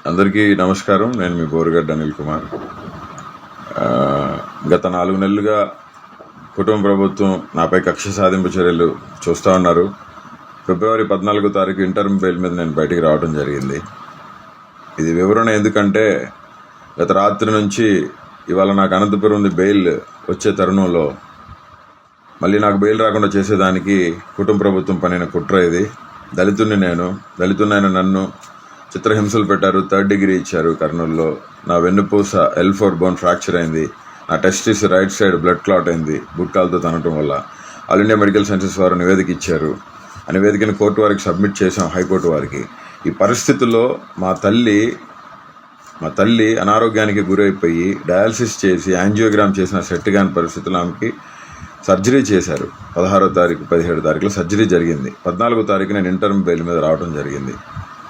అందరికీ నమస్కారం. నేను మీ బోరుగడ్డ అనిల్ కుమార్. గత 4 నెలలుగా కుటుంబ ప్రభుత్వం నాపై కక్ష సాధింపు చర్యలు చూస్తూ ఉన్నారు. ఫిబ్రవరి 14వ తారీఖు ఇంటర్మ్ బెయిల్ మీద నేను బయటికి రావడం జరిగింది. ఇది వివరణ ఎందుకంటే గత రాత్రి నుంచి ఇవాళ నాకు అనంతపురం బెయిల్ వచ్చే తరుణంలో మళ్ళీ నాకు బెయిల్ రాకుండా చేసేదానికి కుటుంబ ప్రభుత్వం పనిన కుట్ర ఇది. దళితున్నైన నన్ను చిత్రహింసలు పెట్టారు. 3rd డిగ్రీ ఇచ్చారు కర్నూలులో. నా వెన్నుపూస L4 బోన్ ఫ్రాక్చర్ అయింది. నా testis right side blood clot అయింది గుట్కాలతో తనటం వల్ల. ఆల్ ఇండియా మెడికల్ సైన్సెస్ వారు నివేదిక ఇచ్చారు. ఆ నివేదికను కోర్టు వారికి సబ్మిట్ చేశాం, హైకోర్టు వారికి. ఈ పరిస్థితుల్లో మా తల్లి అనారోగ్యానికి గురైపోయి డయాలసిస్ చేసి యాంజియోగ్రామ్ చేసిన సెట్ కాని పరిస్థితుల్లో ఆమెకి సర్జరీ చేశారు. 16వ తారీఖు 17వ తారీఖులో సర్జరీ జరిగింది. 14వ తారీఖు నేను ఇంటర్మ్ బెయిల్ మీద రావడం జరిగింది.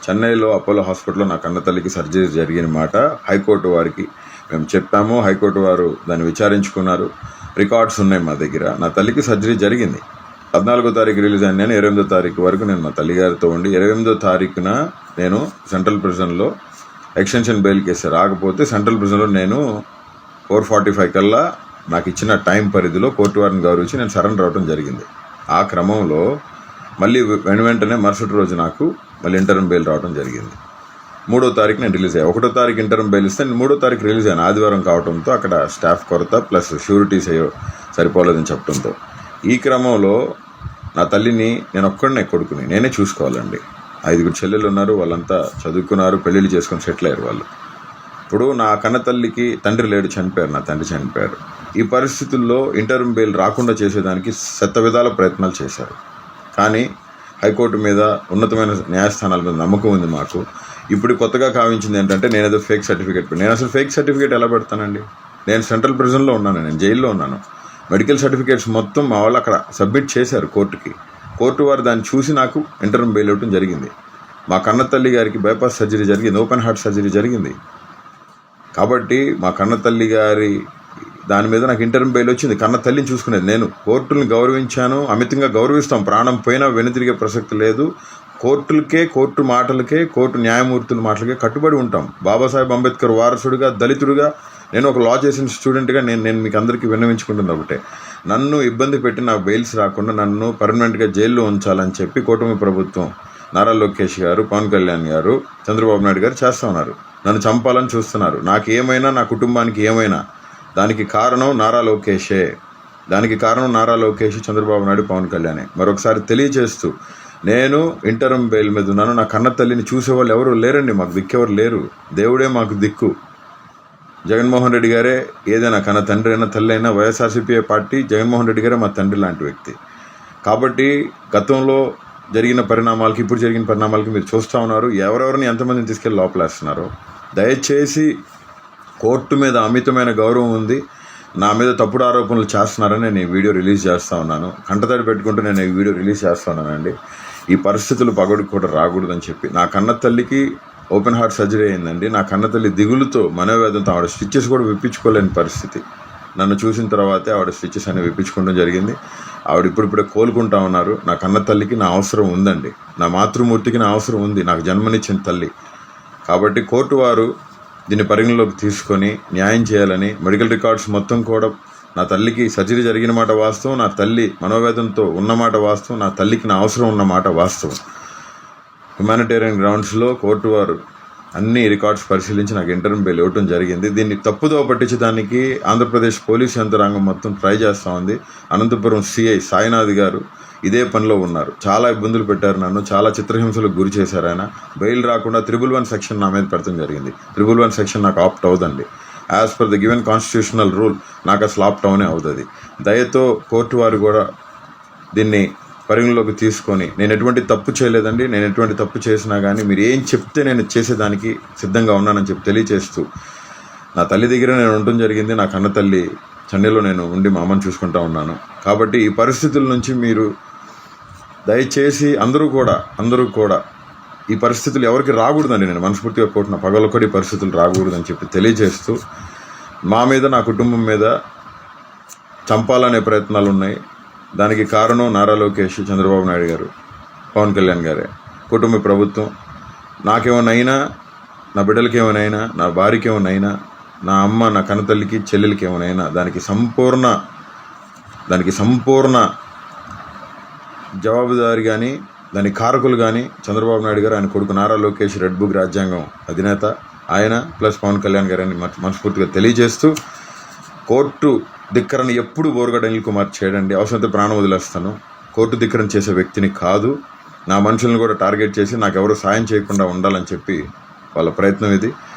చెన్నైలో అపోలో హాస్పిటల్లో నా కన్న తల్లికి సర్జరీ జరిగిన మాట హైకోర్టు వారికి మేము చెప్పాము. హైకోర్టు వారు దాన్ని విచారించుకున్నారు. రికార్డ్స్ ఉన్నాయి మా దగ్గర. నా తల్లికి సర్జరీ జరిగింది. 14వ తారీఖు రిలీజ్ అయిన నేను 28వ తారీఖు వరకు నేను మా తల్లిగారితో ఉండి 28వ తారీఖున నేను సెంట్రల్ ప్రిజన్లో ఎక్స్టెన్షన్ బెయిల్ కేసు రాకపోతే సెంట్రల్ ప్రిజన్లో నేను 4:45 కల్లా నాకు ఇచ్చిన టైం పరిధిలో కోర్టు వారిని గౌరవించి నేను సరెండర్ అవడం జరిగింది. ఆ క్రమంలో మళ్ళీ వెంటనే మరుసటి రోజు నాకు మళ్ళీ ఇంటర్మ్ బెయిల్ రావడం జరిగింది. 3వ తారీఖు నేను రిలీజ్ అయ్యాను. 1వ తారీఖు ఇంటర్మ్ బెయిల్ ఇస్తే నేను 3వ తారీఖు రిలీజ్ అయ్యాను. ఆదివారం కావడంతో అక్కడ స్టాఫ్ కొరత ప్లస్ షూరిటీస్ సరిపోలేదని చెప్పడంతో ఈ క్రమంలో నా తల్లిని నేను ఒక్కడనే కొడుకుని నేనే చూసుకోవాలండి. 5 చెల్లెలు ఉన్నారు. వాళ్ళంతా చదువుకున్నారు, పెళ్ళిళ్ళు చేసుకొని సెటిల్ అయ్యారు వాళ్ళు. ఇప్పుడు నా కన్న తల్లికి తండ్రి లేడు, చనిపోయారు. నా తండ్రి చనిపోయారు. ఈ పరిస్థితుల్లో ఇంటర్మ్ బెయిల్ రాకుండా చేసేదానికి విధాల ప్రయత్నాలు చేశారు. కానీ హైకోర్టు మీద, ఉన్నతమైన న్యాయస్థానాల మీద నమ్మకం ఉంది మాకు. ఇప్పుడు కొత్తగా కావించింది ఏంటంటే నేనేదో ఫేక్ సర్టిఫికేట్ నేను అసలు ఫేక్ సర్టిఫికేట్ ఎలా పెడతానండి? నేను సెంట్రల్ ప్రిజన్లో ఉన్నాను, నేను జైల్లో ఉన్నాను. మెడికల్ సర్టిఫికేట్స్ మొత్తం మా వాళ్ళు అక్కడ సబ్మిట్ చేశారు కోర్టుకి. కోర్టు వారు దాన్ని చూసి నాకు ఇంటర్మ్ బెయిల్ ఇవ్వడం జరిగింది. మా కన్న తల్లి గారికి బైపాస్ సర్జరీ జరిగింది, ఓపెన్ హార్ట్ సర్జరీ జరిగింది. కాబట్టి మా కన్న తల్లి గారి దాని మీద నాకు ఇంటర్మ్ బెయిల్ వచ్చింది. కన్న తల్లిని చూసుకునేది నేను. కోర్టుని గౌరవించాను, అమితంగా గౌరవిస్తాం. ప్రాణం పోయినా వెనుతిరిగే ప్రసక్తి లేదు. కోర్టులకే, కోర్టు మాటలకే, కోర్టు న్యాయమూర్తుల మాటలకే కట్టుబడి ఉంటాం. బాబాసాహెబ్ అంబేద్కర్ వారసుడిగా, దళితుడిగా, నేను ఒక లా చేసిన స్టూడెంట్గా నేను మీకు అందరికీ విన్నవించుకుంటుంది ఒకటే, నన్ను ఇబ్బంది పెట్టి నాకు బెయిల్స్ రాకుండా నన్ను పర్మనెంట్గా జైల్లో ఉంచాలని చెప్పి కూటమి ప్రభుత్వం, నారా లోకేష్ గారు, పవన్ కళ్యాణ్ గారు, చంద్రబాబు నాయుడు గారు చేస్తూ ఉన్నారు. నన్ను చంపాలని చూస్తున్నారు. నాకు ఏమైనా, నా కుటుంబానికి ఏమైనా దానికి కారణం నారా లోకేషే. చంద్రబాబు నాయుడు, పవన్ కళ్యాణే. మరొకసారి తెలియజేస్తూ, నేను ఇంటర్మ్ బెయిల్ మీద ఉన్నాను. నా కన్న తల్లిని చూసేవాళ్ళు ఎవరు లేరండి. మాకు దిక్కెవరు లేరు. దేవుడే మాకు దిక్కు. జగన్మోహన్ రెడ్డి గారే ఏదైనా, కన్న తండ్రి అయినా తల్లి అయినా వైఎస్ఆర్సీపీ పార్టీ, జగన్మోహన్ రెడ్డి గారే మా తండ్రి లాంటి వ్యక్తి. కాబట్టి గతంలో జరిగిన పరిణామాలకి, ఇప్పుడు జరిగిన పరిణామాలకి మీరు చూస్తూ ఉన్నారు. ఎవరెవరిని ఎంతమందిని తీసుకెళ్ళి లోపలేస్తున్నారో. దయచేసి కోర్టు మీద అమితమైన గౌరవం ఉంది. నా మీద తప్పుడు ఆరోపణలు చేస్తున్నారని నేను ఈ వీడియో రిలీజ్ చేస్తూ ఉన్నాను. కంటతడి పెట్టుకుంటూ నేను ఈ వీడియో రిలీజ్ చేస్తూ ఉన్నానండి. ఈ పరిస్థితులు పగడికి కూడా రాకూడదని చెప్పి. నా కన్న తల్లికి ఓపెన్ హార్ట్ సర్జరీ అయిందండి. నా కన్న తల్లి దిగులుతో, మనోవేదంతో ఆవిడ స్టిచెస్ కూడా విప్పించుకోలేని పరిస్థితి. నన్ను చూసిన తర్వాతే ఆవిడ స్టిచెస్ అనేవి విప్పించుకోవడం జరిగింది. ఆవిడ ఇప్పుడిప్పుడే కోలుకుంటా ఉన్నారు. నా కన్న తల్లికి నా అవసరం ఉందండి. నా మాతృమూర్తికి నా అవసరం ఉంది, నాకు జన్మనిచ్చిన తల్లి. కాబట్టి కోర్టు వారు దీన్ని పరిగణలోకి తీసుకొని న్యాయం చేయాలని, మెడికల్ రికార్డ్స్ మొత్తం కూడా, నా తల్లికి సర్జరీ జరిగిన మాట వాస్తవం, నా తల్లి మనోవేదంతో ఉన్నమాట వాస్తవం, నా తల్లికి నా అవసరం ఉన్నమాట వాస్తవం. హ్యుమానిటేరియన్ గ్రౌండ్స్లో కోర్టు వారు అన్ని రికార్డ్స్ పరిశీలించి నాకు ఇంటర్మ్ బెయిల్ ఇవ్వడం జరిగింది. దీన్ని తప్పుదో పట్టించడానికి ఆంధ్రప్రదేశ్ పోలీస్ యంత్రాంగం మొత్తం ట్రై చేస్తూ ఉంది. అనంతపురం సిఐ సాయినాథ్ గారు ఇదే పనిలో ఉన్నారు. చాలా ఇబ్బందులు పెట్టారు నన్ను, చాలా చిత్రహింసలకు గురి చేశారు ఆయన. బెయిల్ రాకుండా 311 సెక్షన్ నా మీద పెడతాం జరిగింది. 311 సెక్షన్ నాకు ఆప్ట్ అవుదండి. As per the given constitutional rule నాకు అసలు ఆప్ట్ అవునే అవుతుంది. దయతో కోర్టు వారు కూడా దీన్ని పరిగణలోకి తీసుకొని, నేను ఎటువంటి తప్పు చేయలేదండి. నేను ఎటువంటి తప్పు చేసినా కానీ మీరు ఏం చెప్తే నేను చేసేదానికి సిద్ధంగా ఉన్నానని చెప్పి తెలియచేస్తూ, నా తల్లి దగ్గర నేను ఉండటం జరిగింది. నా కన్న తల్లి చెన్నైలో నేను ఉండి మా అమ్మని చూసుకుంటా ఉన్నాను. కాబట్టి ఈ పరిస్థితుల నుంచి మీరు దయచేసి అందరూ కూడా ఈ పరిస్థితులు ఎవరికి రాకూడదండి. నేను మనస్ఫూర్తిగా కోరుతున్నా, పగలొకటి పరిస్థితులు రాకూడదని చెప్పి తెలియజేస్తూ, మా మీద, నా కుటుంబం మీద చంపాలనే ప్రయత్నాలు ఉన్నాయి. దానికి కారణం నారా లోకేష్, చంద్రబాబు నాయుడు గారు, పవన్ కళ్యాణ్ గారే, కుటుంబ ప్రభుత్వం. నాకేమైనా అయినా నా బిడ్డలకి ఏమైనా, నా భార్యకి ఏమైనా, నా అమ్మ నా కన్నతల్లికి చెల్లెలకి ఏమైనా దానికి సంపూర్ణ జవాబుదారి కానీ దాని కారకులు కానీ చంద్రబాబు నాయుడు గారు, ఆయన కొడుకు నారా లోకేష్, రెడ్ బుక్ రాజ్యాంగం అధినేత ఆయన ప్లస్ పవన్ కళ్యాణ్ గారని మనస్ఫూర్తిగా తెలియజేస్తూ, కోర్టు ధిక్కరణ ఎప్పుడు బోరుగడ్డ అనిల్ కుమార్ చేయడండి. అవసరమైతే ప్రాణం వదిలేస్తాను. కోర్టు ధిక్కరణ చేసే వ్యక్తిని కాదు. నా మనుషులను కూడా టార్గెట్ చేసి నాకెవరు సాయం చేయకుండా ఉండాలని చెప్పి వాళ్ళ ప్రయత్నం ఇది.